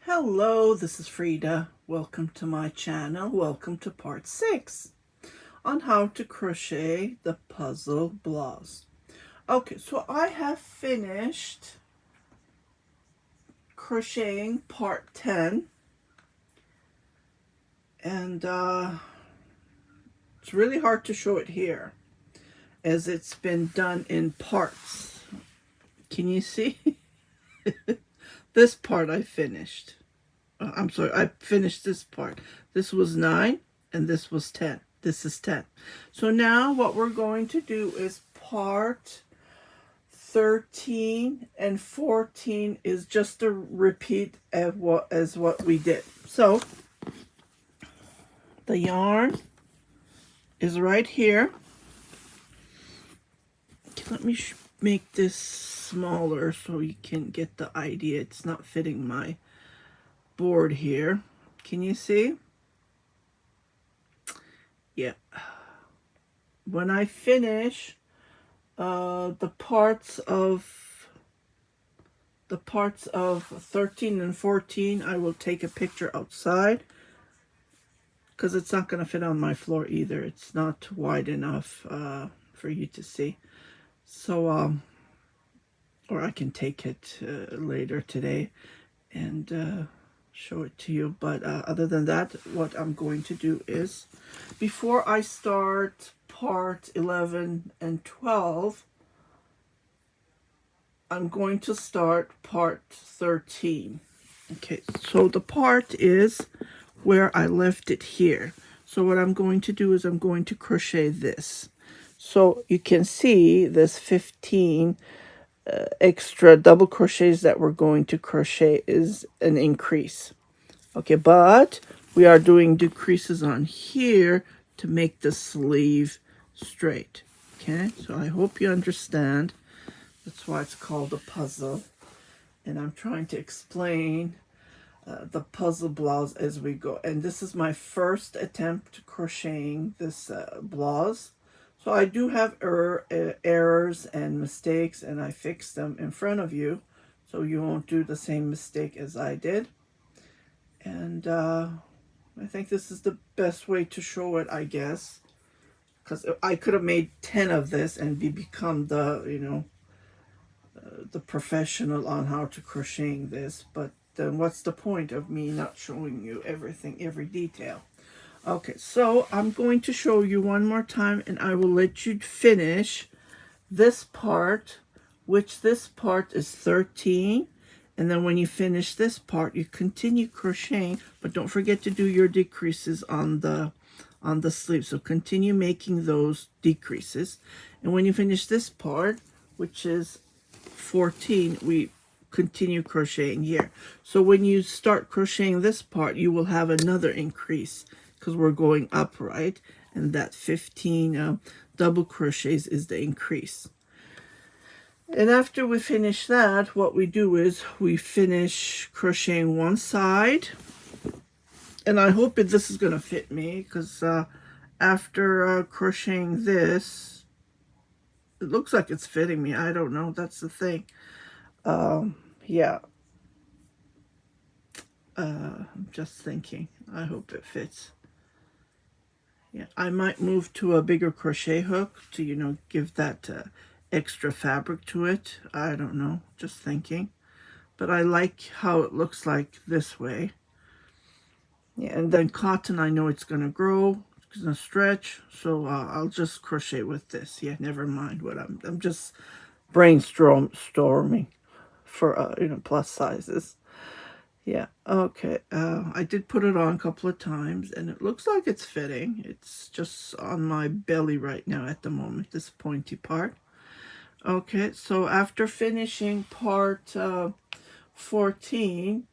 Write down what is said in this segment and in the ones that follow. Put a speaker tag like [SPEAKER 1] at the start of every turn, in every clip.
[SPEAKER 1] Hello, this is Frida. Welcome to my channel. Welcome to part 6 on how to crochet the puzzle blouse. Okay, so I have finished crocheting part 10 and it's really hard to show it here as it's been done in parts. Can you see? This part I finished. I'm sorry, I finished this part. This was 9 and this was 10. This is 10. So now what we're going to do is part 13 and 14 is just a repeat of what we did. So the yarn is right here. Let me make this smaller so you can get the idea. It's not fitting my board here. Can you see? Yeah. When I finish the parts of 13 and 14, I will take a picture outside because it's not going to fit on my floor either. It's not wide enough for you to see. So or I can take it later today and show it to you. But other than that, what I'm going to do is, before I start part 11 and 12, I'm going to start part 13. Okay, so the part is where I left it here. So what I'm going to do is I'm going to crochet this. So you can see this 15 extra double crochets that we're going to crochet is an increase. Okay, but we are doing decreases on here to make the sleeve straight. Okay, so I hope you understand. That's why it's called a puzzle. And I'm trying to explain the puzzle blouse as we go. And this is my first attempt crocheting this blouse. So I do have errors and mistakes, and I fixed them in front of you so you won't do the same mistake as I did. And I think this is the best way to show it, I guess, because I could have made 10 of this and become the, the professional on how to crocheting this. But then what's the point of me not showing you everything, every detail? Okay, so I'm going to show you one more time, and I will let you finish this part, which this part is 13. And then when you finish this part, you continue crocheting, but don't forget to do your decreases on the sleeve. So continue making those decreases. And when you finish this part, which is 14, we continue crocheting here. So when you start crocheting this part, you will have another increase because we're going up, right? And that 15 double crochets is the increase. And after we finish that, what we do is we finish crocheting one side. And I hope this is going to fit me, because after crocheting this, it looks like it's fitting me. I don't know. That's the thing. Yeah. I'm just thinking. I hope it fits. Yeah, I might move to a bigger crochet hook to, give that extra fabric to it. I don't know, just thinking. But I like how it looks like this way. Yeah, and then cotton, I know it's going to grow. It's going to stretch. So I'll just crochet with this. Yeah, never mind what I'm just brainstorming for, plus sizes. Yeah, okay. I did put it on a couple of times, and it looks like it's fitting. It's just on my belly right now at the moment, this pointy part. Okay, so after finishing part 14,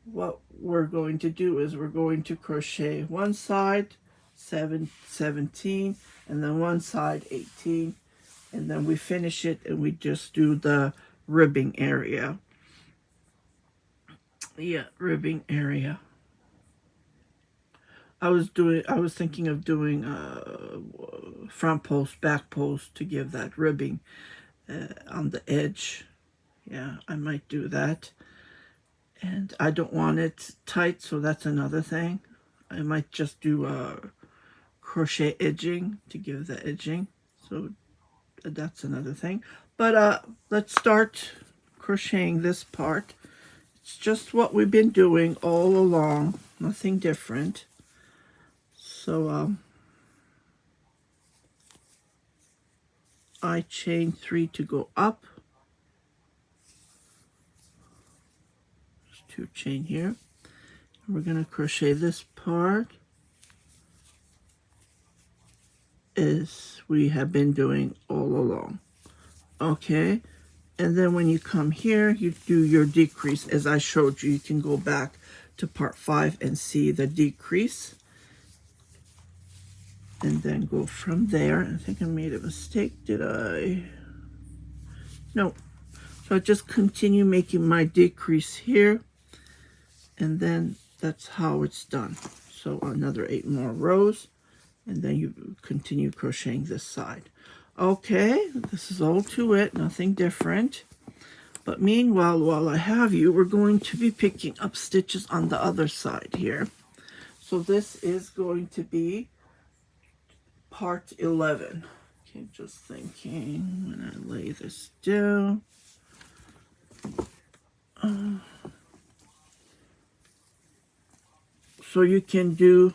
[SPEAKER 1] what we're going to do is we're going to crochet one side, 17, and then one side, 18, and then we finish it, and we just do the ribbing area. Yeah, ribbing area. I was thinking of doing front post, back post to give that ribbing on the edge. Yeah, I might do that. And I don't want it tight, so that's another thing. I might just do crochet edging to give the edging, so that's another thing. But let's start crocheting this part. It's just what we've been doing all along, nothing different. So I chain 3 to go up. Just 2 chain here. And we're going to crochet this part as we have been doing all along. Okay, and then when you come here, you do your decrease as I showed you. You can go back to part 5 and see the decrease. And then go from there. I think I made a mistake. Did I? No. So I just continue making my decrease here. And then that's how it's done. So another 8 more rows. And then you continue crocheting this side. Okay, this is all to it. Nothing different. But meanwhile, while I have you, we're going to be picking up stitches on the other side here. So this is going to be part 11. Okay, just thinking when I lay this down. So you can do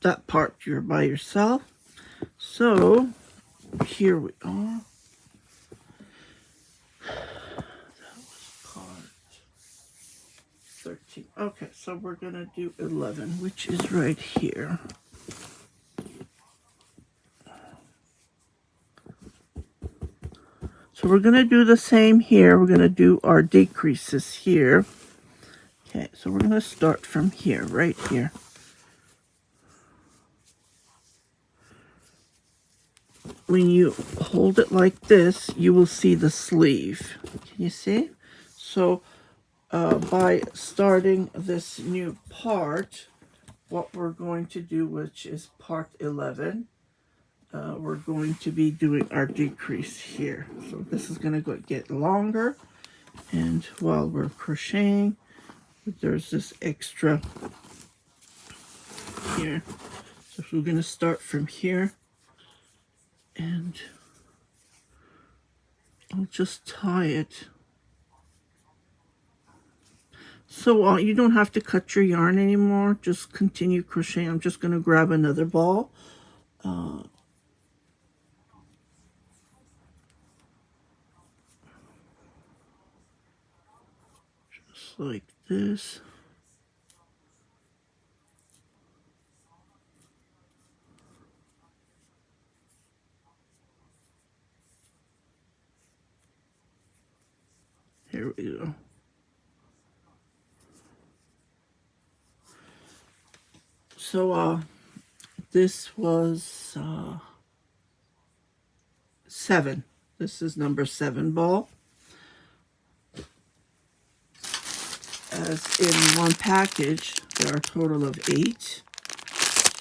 [SPEAKER 1] that part you're by yourself. So here we are. That was part 13. Okay, so we're gonna do 11, which is right here. So we're going to do the same here. We're going to do our decreases here. Okay, so we're going to start from here, right here. When you hold it like this, you will see the sleeve. Can you see? So by starting this new part, what we're going to do, which is part 11, we're going to be doing our decrease here. So this is going to get longer, and while we're crocheting, there's this extra here. So we're going to start from here, and I'll just tie it. So you don't have to cut your yarn anymore. Just continue crocheting. I'm just going to grab another ball. Like this. Here we go. So this was 7. This is number 7 ball. As in one package, there are a total of 8.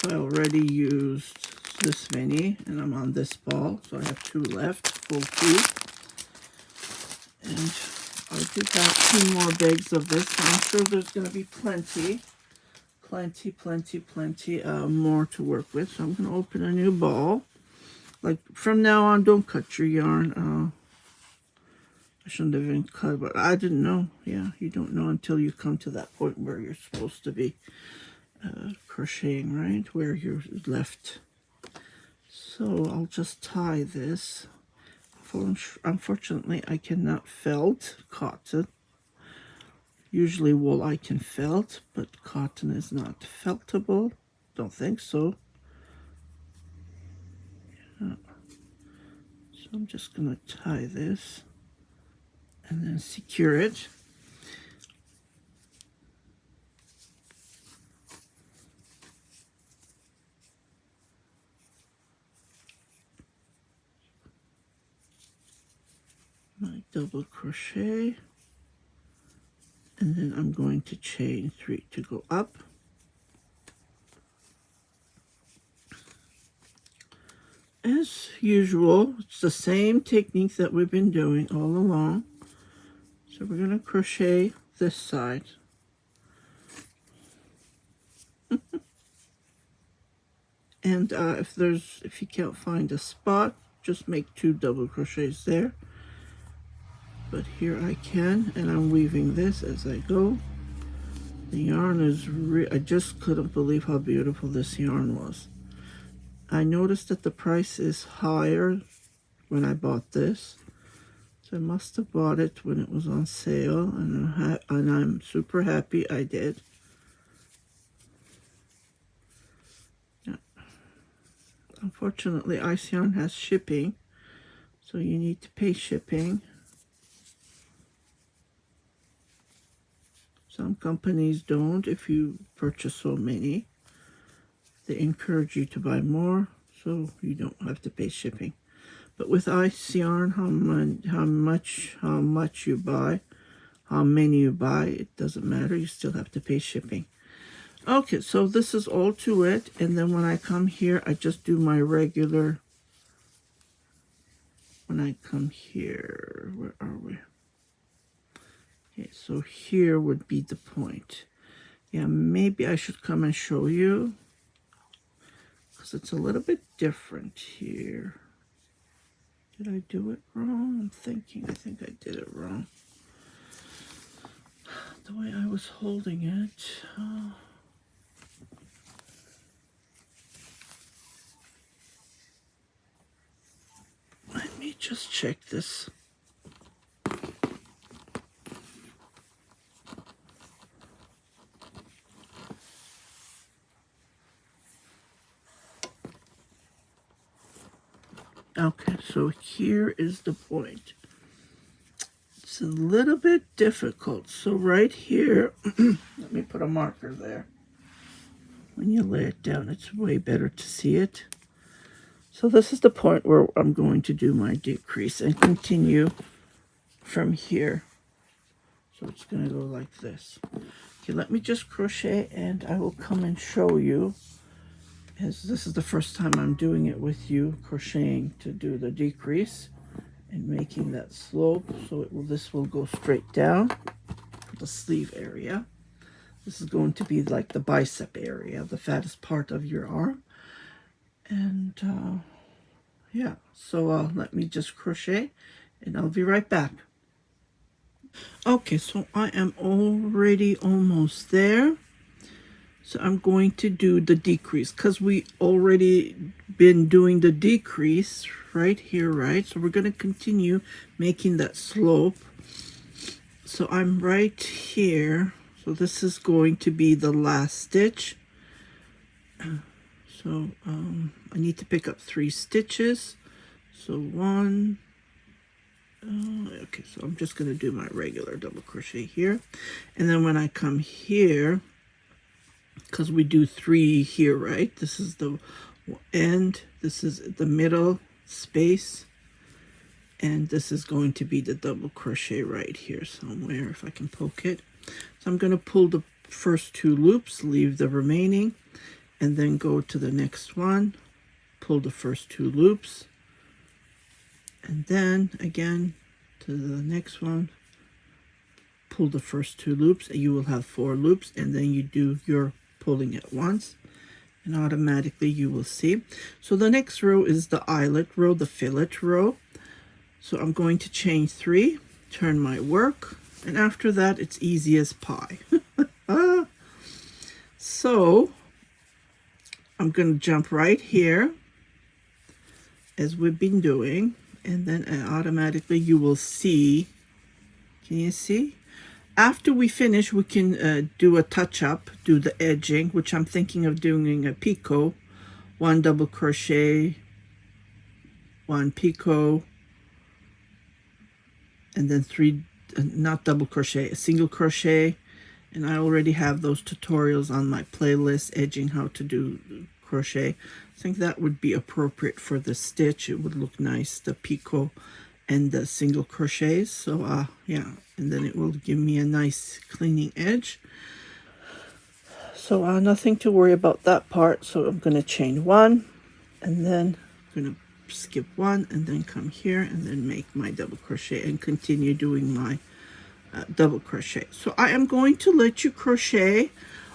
[SPEAKER 1] So I already used this many, and I'm on this ball, so I have 2 left, full 2. And I do have 2 more bags of this. I'm sure there's going to be plenty more to work with. So I'm going to open a new ball. Like, from now on, don't cut your yarn. I shouldn't have even cut, but I didn't know. Yeah, you don't know until you come to that point where you're supposed to be crocheting, right? Where you're left. So I'll just tie this. Unfortunately, I cannot felt cotton. Usually wool I can felt, but cotton is not feltable. Don't think so. Yeah. So I'm just going to tie this and then secure it. My double crochet, and then I'm going to chain 3 to go up. As usual, it's the same technique that we've been doing all along. So we're going to crochet this side. And if you can't find a spot, just make 2 double crochets there. But here I can, and I'm weaving this as I go. The yarn is I just couldn't believe how beautiful this yarn was. I noticed that the price is higher when I bought this. So I must have bought it when it was on sale, and I'm super happy I did. Yeah. Unfortunately, Ice Yarn has shipping, so you need to pay shipping. Some companies don't if you purchase so many. They encourage you to buy more, so you don't have to pay shipping. But with Ice Yarn, how much you buy, how many you buy, it doesn't matter. You still have to pay shipping. Okay, so this is all to it. And then when I come here, I just do my regular. When I come here, where are we? Okay, so here would be the point. Yeah, maybe I should come and show you, because it's a little bit different here. Did I do it wrong? I'm thinking, I think I did it wrong. The way I was holding it. Let me just check this. Okay, so here is the point. It's a little bit difficult. So right here, let me put a marker there. When you lay it down, it's way better to see it. So this is the point where I'm going to do my decrease and continue from here. So it's going to go like this. Okay, let me just crochet and I will come and show you. As this is the first time I'm doing it with you, crocheting to do the decrease and making that slope. So this will go straight down for the sleeve area. This is going to be like the bicep area, the fattest part of your arm. And yeah, so let me just crochet and I'll be right back. Okay, so I am already almost there. So I'm going to do the decrease because we already been doing the decrease right here, right? So we're going to continue making that slope. So I'm right here. So this is going to be the last stitch. So I need to pick up 3 stitches. So 1. Okay, so I'm just going to do my regular double crochet here. And then when I come here, because we do 3 here, right? This is the end, this is the middle space, and this is going to be the double crochet right here somewhere, if I can poke it. So I'm going to pull the first 2 loops, leave the remaining, and then go to the next one, pull the first 2 loops, and then again to the next one, pull the first 2 loops, and you will have 4 loops, and then you do your pulling it once, and automatically you will see. So the next row is the eyelet row, the fillet row. So I'm going to chain 3, turn my work, and after that it's easy as pie. So I'm going to jump right here as we've been doing, and then automatically you will see. Can you see? After we finish, we can do a touch-up, do the edging, which I'm thinking of doing a picot, 1 double crochet, 1 picot, and then 3, not double crochet, a single crochet. And I already have those tutorials on my playlist, edging how to do crochet. I think that would be appropriate for the stitch. It would look nice, the picot and the single crochets. So yeah, and then it will give me a nice cleaning edge. So nothing to worry about that part. So I'm going to chain 1, and then I'm going to skip 1, and then come here and then make my double crochet and continue doing my double crochet. So I am going to let you crochet.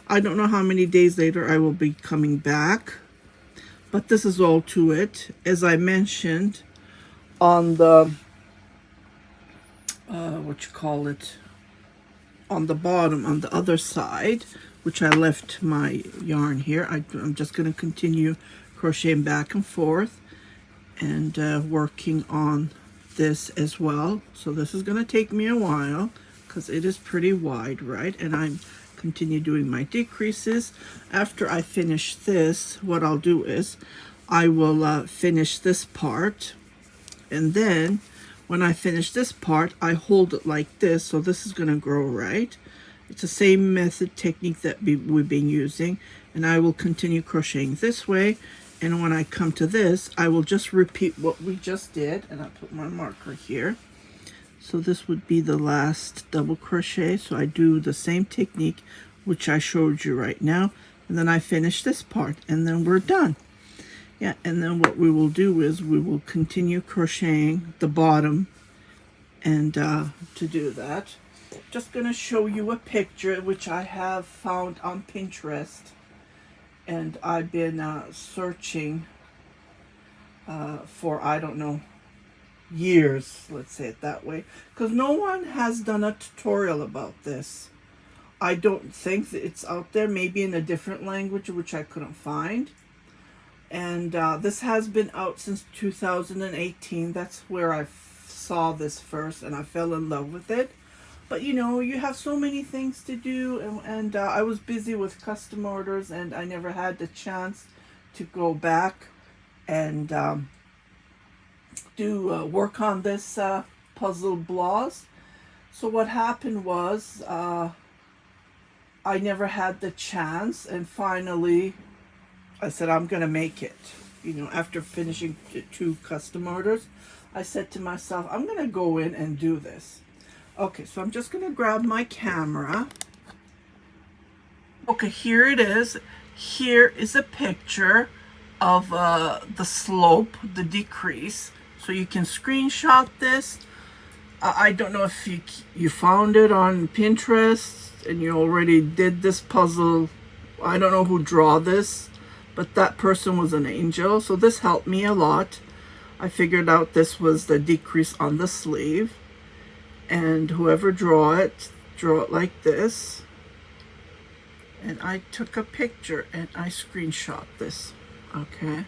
[SPEAKER 1] I don't know how many days later I will be coming back, but this is all to it. As I mentioned on the on the bottom, on the other side, which I left my yarn here, I'm just going to continue crocheting back and forth and working on this as well. So this is going to take me a while because it is pretty wide, right? And I'm continue doing my decreases. After I finish this, what I'll do is I will finish this part, and then when I finish this part, I hold it like this, so this is going to grow right. It's the same method technique that we've been using, and I will continue crocheting this way. And when I come to this, I will just repeat what we just did, and I'll put my marker here. So this would be the last double crochet. So I do the same technique which I showed you right now, and then I finish this part, and then we're done. Yeah, and then what we will do is we will continue crocheting the bottom, and to do that, just going to show you a picture which I have found on Pinterest, and I've been searching for, I don't know, years, let's say it that way, because no one has done a tutorial about this. I don't think that it's out there, maybe in a different language which I couldn't find. And this has been out since 2018. That's where I saw this first, and I fell in love with it. But you know, you have so many things to do, and I was busy with custom orders, and I never had the chance to go back and do work on this puzzle blouse. So what happened was I never had the chance, and finally I said, I'm gonna make it. You know, after finishing 2 custom orders, I said to myself, I'm gonna go in and do this. Okay, so I'm just gonna grab my camera. Okay, here it is. Here is a picture of the slope, the decrease. So you can screenshot this. I don't know if you found it on Pinterest and you already did this puzzle. I don't know who drew this, but that person was an angel. So this helped me a lot. I figured out this was the decrease on the sleeve. And whoever draw it like this. And I took a picture and I screenshot this. Okay.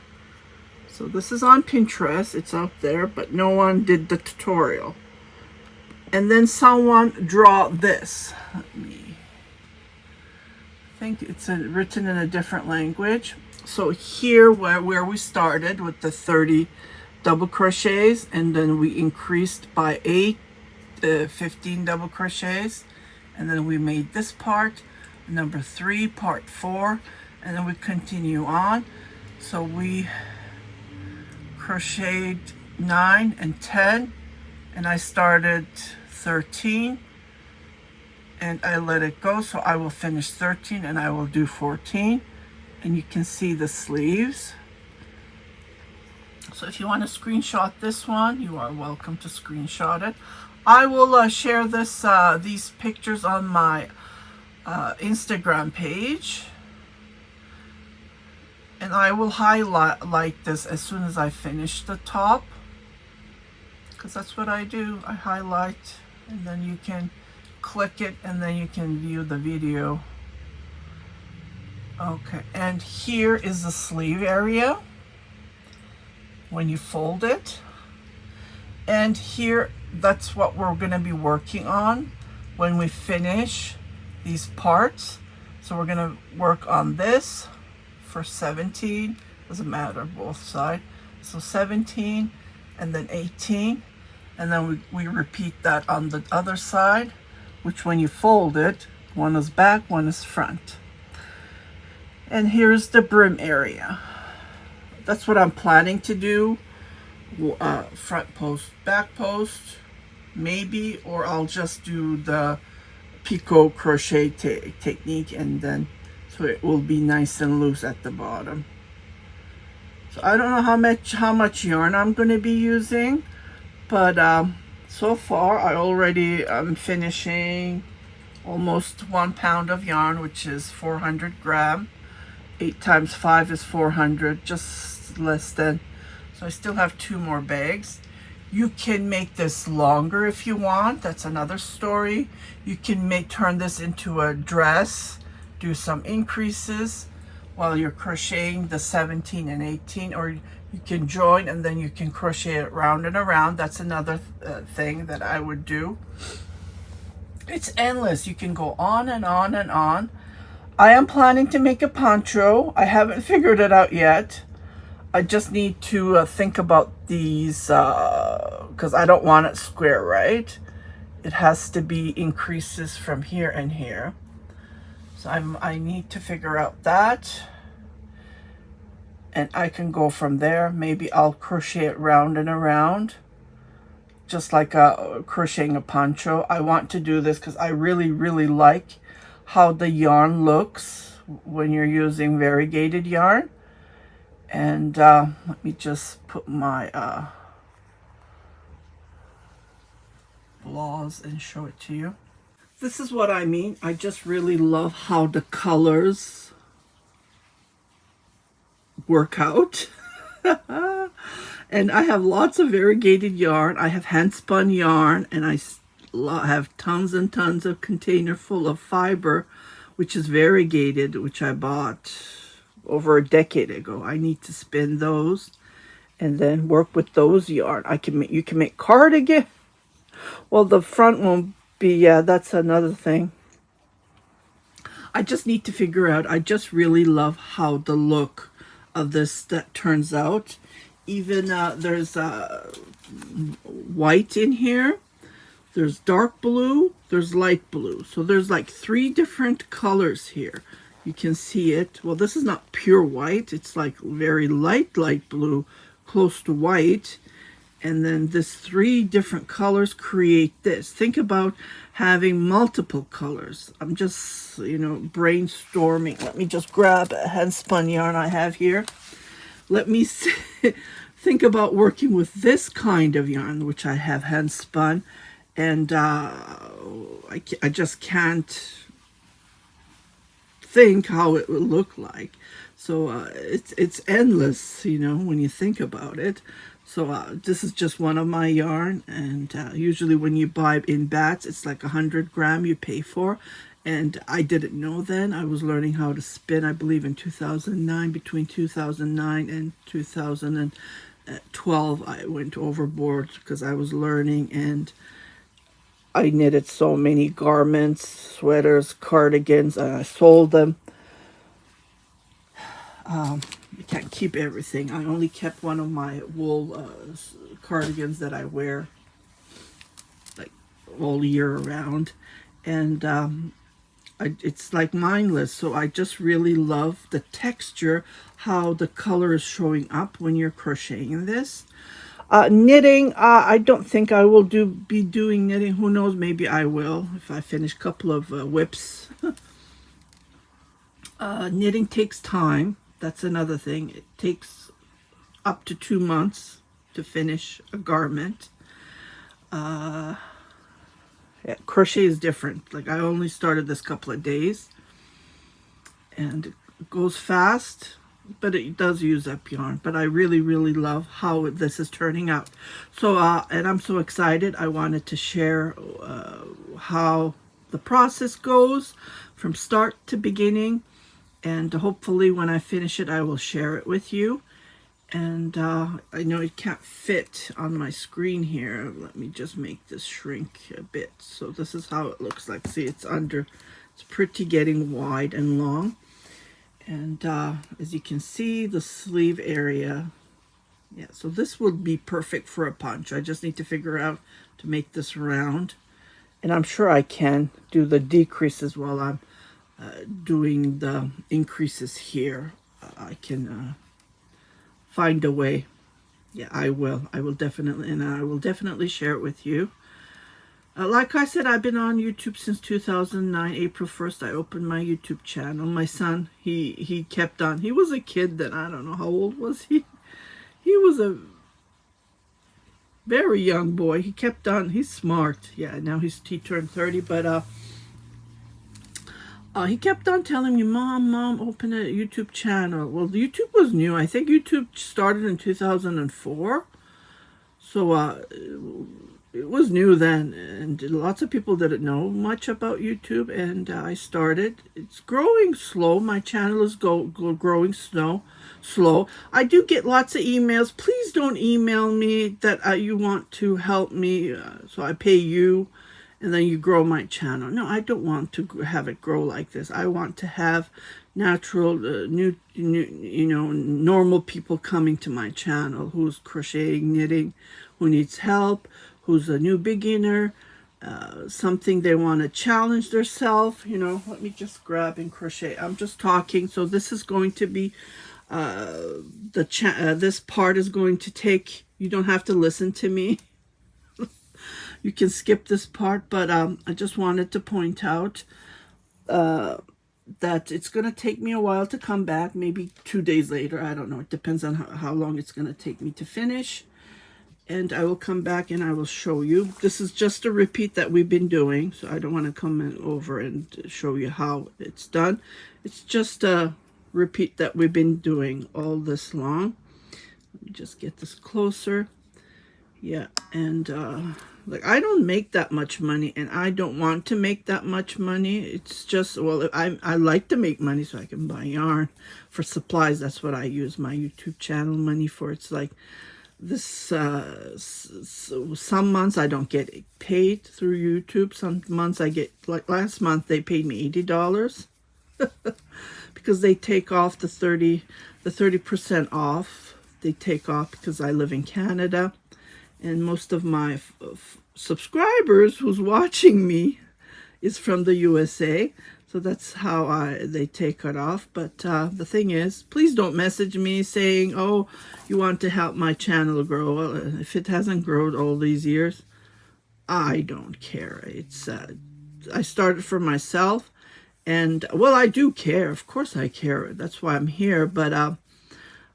[SPEAKER 1] So this is on Pinterest. It's out there, but no one did the tutorial. And then someone draw this. Let me think it's written in a different language. So here where we started with the 30 double crochets, and then we increased by 15 double crochets, and then we made this part number 3, part 4, and then we continue on. So we crocheted 9 and 10, and I started 13 and I let it go. So I will finish 13 and I will do 14, and you can see the sleeves. So if you want to screenshot this one, you are welcome to screenshot it. I will share these pictures on my Instagram page, and I will highlight this as soon as I finish the top, because that's what I do. I highlight, and then you can click it and then you can view the video. Okay, and here is the sleeve area when you fold it, and here that's what we're going to be working on when we finish these parts. So we're going to work on this for 17, doesn't matter, both sides. So 17 and then 18, and then we repeat that on the other side, which when you fold it, one is back, one is front. And here's the brim area. That's what I'm planning to do. Front post, back post, maybe, or I'll just do the picot crochet technique, and then so it will be nice and loose at the bottom. So I don't know how much yarn I'm going to be using, but So far I already am finishing almost 1 pound of yarn, which is 400 gram. 8 times 5 is 400, just less than. So I still have 2 more bags. You can make this longer if you want. That's another story. You can turn this into a dress, do some increases while you're crocheting the 17 and 18, or you can join and then you can crochet it round and around. That's another thing that I would do. It's endless. You can go on and on and on. I am planning to make a poncho. I haven't figured it out yet. I just need to think about these because I don't want it square, right? It has to be increases from here and here. So I need to figure out that. And I can go from there. Maybe I'll crochet it round and around, just like crocheting a poncho. I want to do this because I really, really like how the yarn looks when you're using variegated yarn. And let me just put my flaws and show it to you. This is what I mean. I just really love how the colors work out. And I have lots of variegated yarn. I have hand spun yarn, and I have tons and tons of container full of fiber, which is variegated, which I bought over a decade ago. I need to spin those and then work with those yarn. You can make cardigan. Well, the front won't be, yeah, that's another thing. I just need to figure out. I just really love how the look of this that turns out. Even there's white in here. There's dark blue. There's light blue. So there's like 3 different colors here. You can see it. Well, this is not pure white. It's like very light blue, close to white. And then this 3 different colors create this. Think about having multiple colors. I'm just, brainstorming. Let me just grab a hand spun yarn I have here. Let me think about working with this kind of yarn, which I have hand spun. And I just can't think how it would look like. So it's endless, when you think about it. So this is just one of my yarn, and usually when you buy in bats, it's like 100 gram you pay for. And I didn't know then. I was learning how to spin, I believe, in 2009. Between 2009 and 2012, I went overboard because I was learning, and I knitted so many garments, sweaters, cardigans, and I sold them. I can't keep everything. I only kept one of my wool cardigans that I wear like all year around, and it's like mindless. So I just really love the texture, how the color is showing up when you're crocheting this. Knitting, I don't think I will be doing knitting. Who knows? Maybe I will if I finish a couple of whips. Knitting takes time. That's another thing. It takes up to 2 months to finish a garment. Yeah, crochet is different. Like, I only started this couple of days, and it goes fast, but it does use up yarn. But I really, really love how this is turning out. So, and I'm so excited. I wanted to share how the process goes from start to beginning. And hopefully when I finish it, I will share it with you. And I know it can't fit on my screen here. Let me just make this shrink a bit. So this is how it looks like. See, it's pretty getting wide and long. And as you can see, the sleeve area. Yeah, so this would be perfect for a poncho. I just need to figure out to make this round. And I'm sure I can do the decreases while I'm doing the increases here. I can find a way. Yeah, I will definitely, and I will definitely share it with you. Like I said, I've been on YouTube since 2009. April 1st, I opened my YouTube channel. My son, he kept on. He was a kid then. I don't know how old was he. He was very young boy. He kept on, he's smart. Yeah, now he turned 30, but he kept on telling me, Mom, open a YouTube channel. Well, YouTube was new. I think YouTube started in 2004. So it was new then, and lots of people didn't know much about YouTube, and I started. It's growing slow. My channel is growing slow. I do get lots of emails. Please don't email me that you want to help me, so I pay you, and then you grow my channel. No, I don't want to have it grow like this. I want to have natural, normal people coming to my channel who's crocheting, knitting, who needs help, who's a new beginner, something they want to challenge themselves. Let me just grab and crochet. I'm just talking, so this is going to be this part is going to take. You don't have to listen to me. You can skip this part, but I just wanted to point out that it's going to take me a while to come back, maybe 2 days later. I don't know. It depends on how long it's going to take me to finish. And I will come back and I will show you. This is just a repeat that we've been doing, so I don't want to come over and show you how it's done. It's just a repeat that we've been doing all this long. Let me just get this closer. Yeah, and like, I don't make that much money, and I don't want to make that much money. It's just, well, I like to make money so I can buy yarn for supplies. That's what I use my YouTube channel money for. It's like this, some months I don't get paid through YouTube. Some months I get, like last month, they paid me $80 because they take off the 30% off. They take off because I live in Canada. And most of my subscribers who's watching me is from the USA. So that's how they take it off. But the thing is, please don't message me saying, oh, you want to help my channel grow. Well, if it hasn't grown all these years, I don't care. It's I started for myself. And, well, I do care. Of course I care. That's why I'm here. But I'm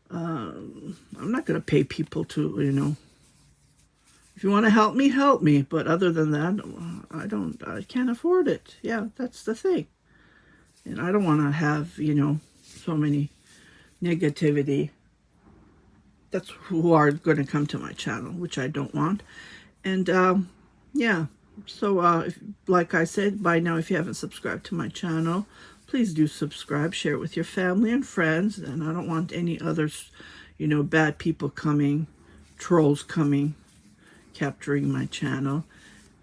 [SPEAKER 1] not going to pay people to, if you want to help me, but other than that, I can't afford it. Yeah, that's the thing. And I don't want to have, so many negativity. That's who are going to come to my channel, which I don't want. And, yeah, so like I said, by now, if you haven't subscribed to my channel, please do subscribe, share it with your family and friends. And I don't want any others, bad people coming, trolls coming, capturing my channel.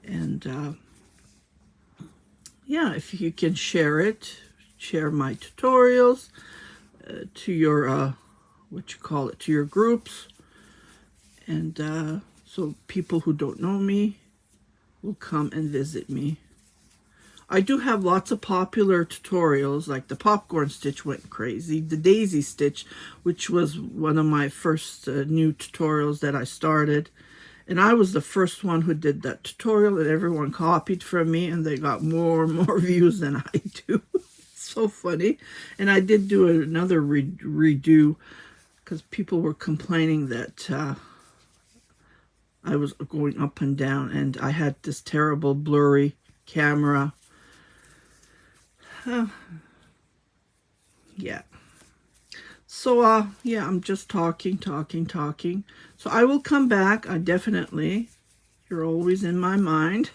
[SPEAKER 1] And yeah, if you can share my tutorials to your to your groups, and so people who don't know me will come and visit me. I do have lots of popular tutorials, like the popcorn stitch went crazy, the daisy stitch, which was one of my first new tutorials that I started. And I was the first one who did that tutorial, and everyone copied from me, and they got more and more views than I do. So funny. And I did do another redo because people were complaining that I was going up and down, and I had this terrible blurry camera. Yeah. So, yeah, I'm just talking. So I will come back. You're always in my mind.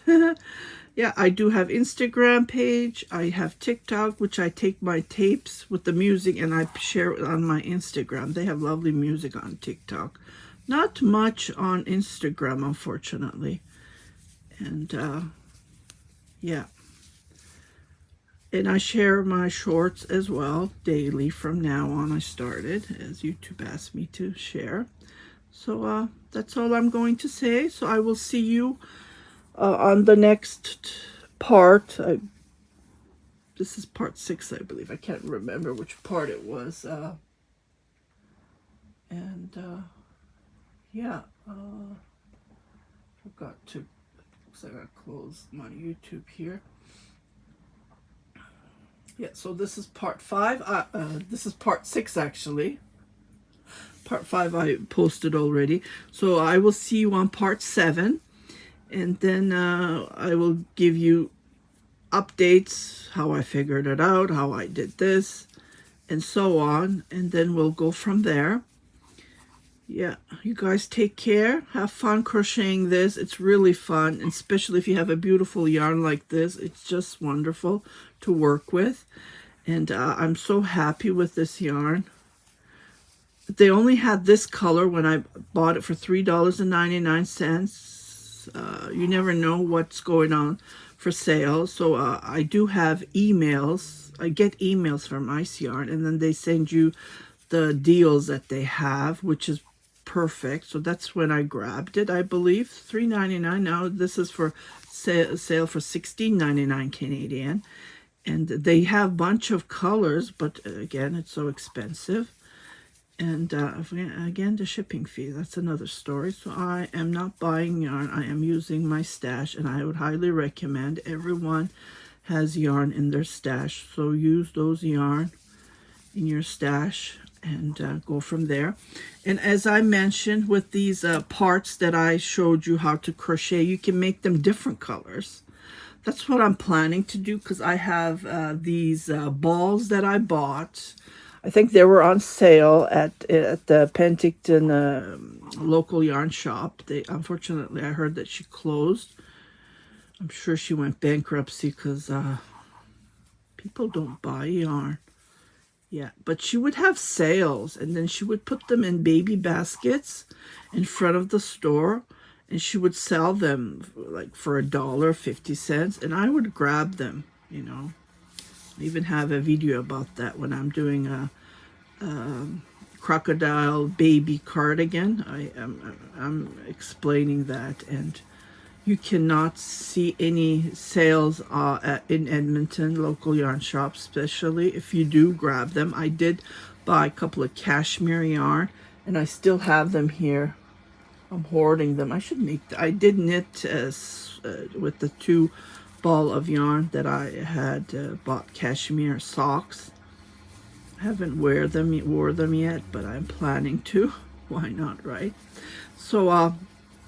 [SPEAKER 1] Yeah, I do have Instagram page. I have TikTok, which I take my tapes with the music and I share it on my Instagram. They have lovely music on TikTok. Not much on Instagram, unfortunately. And, yeah. And I share my shorts as well daily from now on. I started, as YouTube asked me to share. So that's all I'm going to say. So I will see you on the next part. This is part 6, I believe. I can't remember which part it was. Yeah. Forgot to... Looks like I closed my YouTube here. Yeah, so this is part 5. This is part 6, actually. Part 5 I posted already. So I will see you on part 7. And then I will give you updates, how I figured it out, how I did this, and so on. And then we'll go from there. Yeah, you guys take care. Have fun crocheting this. It's really fun, and especially if you have a beautiful yarn like this. It's just wonderful to work with. And I'm so happy with this yarn. They only had this color when I bought it for $3.99. You never know what's going on for sale. So I do have emails. I get emails from Ice Yarn, and then they send you the deals that they have, which is perfect. So that's when I grabbed it, I believe. $3.99. Now this is for sale for $16.99 Canadian. And they have a bunch of colors, but again, it's so expensive. And again, the shipping fee, that's another story. So I am not buying yarn. I am using my stash, and I would highly recommend everyone has yarn in their stash. So use those yarn in your stash and go from there. And as I mentioned, with these parts that I showed you how to crochet, you can make them different colors. That's what I'm planning to do, because I have these balls that I bought. I think they were on sale at the Penticton local yarn shop. Unfortunately, I heard that she closed. I'm sure she went bankruptcy because people don't buy yarn. Yeah, but she would have sales, and then she would put them in baby baskets in front of the store, and she would sell them like for $1.50, and I would grab them, you know. I even have a video about that when I'm doing a crocodile baby cardigan. I'm explaining that, and you cannot see any sales in Edmonton local yarn shops, especially if you do grab them. I did buy a couple of cashmere yarn, and I still have them here. I'm hoarding them. I did knit with the 2 ball of yarn that I had bought cashmere socks. I haven't wore them yet, but I'm planning to. Why not, right? So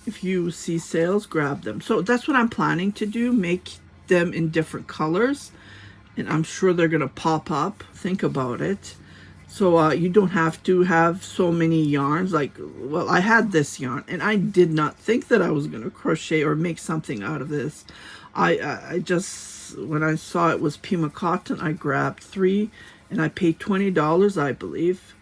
[SPEAKER 1] if you see sales, grab them. So that's what I'm planning to do, make them in different colors, and I'm sure they're gonna pop up. Think about it. So you don't have to have so many yarns. Like, well, I had this yarn, and I did not think that I was gonna crochet or make something out of this. I just, when I saw it was Pima cotton, I grabbed 3, and I paid $20, I believe.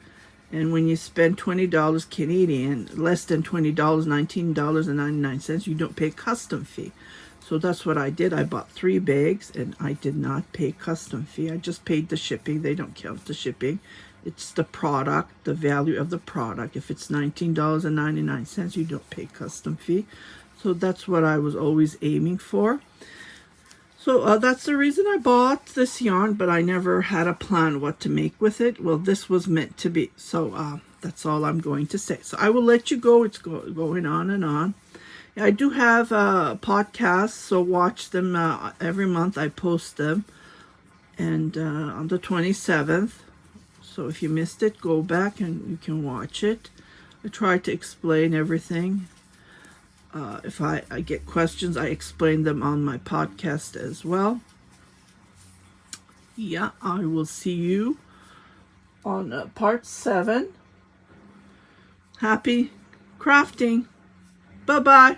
[SPEAKER 1] And when you spend $20 Canadian, less than $20, $19.99, you don't pay custom fee. So that's what I did. I bought 3 bags, and I did not pay custom fee. I just paid the shipping. They don't count the shipping. It's the product, the value of the product. If it's $19.99, you don't pay custom fee. So that's what I was always aiming for. So that's the reason I bought this yarn, but I never had a plan what to make with it. Well, this was meant to be. So that's all I'm going to say. So I will let you go. It's going on and on. I do have podcasts, so watch them every month. I post them, and on the 27th. So if you missed it, go back and you can watch it. I try to explain everything. If I get questions, I explain them on my podcast as well. Yeah, I will see you on part 7. Happy crafting. Bye-bye.